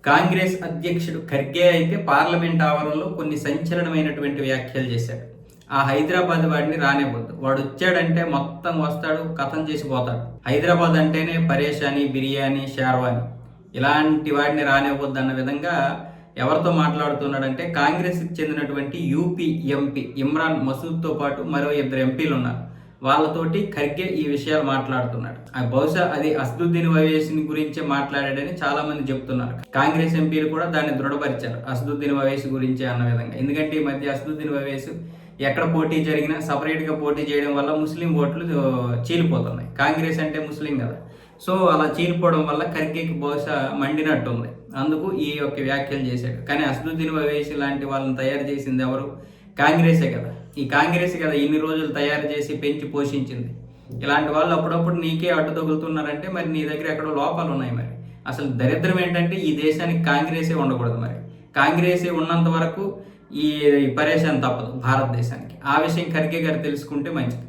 కాంగ్రెస్ అధ్యక్షుడు ఖర్గే అయితే పార్లమెంట్ ఆవరణలో కొన్ని సంచలనమైనటువంటి వ్యాఖ్యలు చేశాడు. ఆ హైదరాబాద్ వాడిని రానివ్వద్దు, వాడు వచ్చాడంటే మొత్తం వస్తాడు, కథం చేసి పోతాడు. హైదరాబాద్ అంటేనే పరేషాని, బిర్యానీ, షార్వాని, ఇలాంటి వాడిని రానివ్వద్దు అన్న విధంగా ఎవరితో మాట్లాడుతున్నాడంటే కాంగ్రెస్కి చెందినటువంటి యూపీ ఎంపీ ఇమ్రాన్ మసూద్తో పాటు మరో 2 ఎంపీలు ఉన్నారు. వాళ్ళతోటి ఖర్గే ఈ విషయాలు మాట్లాడుతున్నాడు. బహుశా అది అసదుద్దీన్ ఓవైసీ గురించే మాట్లాడాడని చాలా మంది చెప్తున్నారు. కాంగ్రెస్ ఎంపీలు కూడా దాన్ని దృఢపరిచారు, అసదుద్దీన్ ఓవైసీ గురించే అన్న విధంగా. ఎందుకంటే ఈ మధ్య అసదుద్దీన్ ఓవైసీ ఎక్కడ పోటీ జరిగినా సపరేట్గా పోటీ చేయడం వల్ల ముస్లిం ఓట్లు చీలిపోతున్నాయి. కాంగ్రెస్ అంటే ముస్లిం కదా, సో అలా చీలిపోవడం వల్ల ఖర్గేకి బహుశా మండినట్టుంది. అందుకు ఈ యొక్క వ్యాఖ్యలు చేశాడు. కానీ అసదుద్దీన్ ఓవైసీ లాంటి వాళ్ళని తయారు చేసింది ఎవరు? కాంగ్రెసే కదా. ఈ కాంగ్రెస్ కదా ఇన్ని రోజులు తయారు చేసి పెంచి పోషించింది. ఇలాంటి వాళ్ళు అప్పుడప్పుడు నీకే అడ్డు తగులుతున్నారంటే మరి నీ దగ్గర ఎక్కడో లోపాలు ఉన్నాయి. మరి అసలు దరిద్రం ఏంటంటే ఈ దేశానికి కాంగ్రెసే ఉండకూడదు. మరి కాంగ్రెసే ఉన్నంత వరకు ఈ పరేషాన్ తప్పదు భారతదేశానికి. ఆ విషయం ఖర్గే గారు తెలుసుకుంటే మంచిది.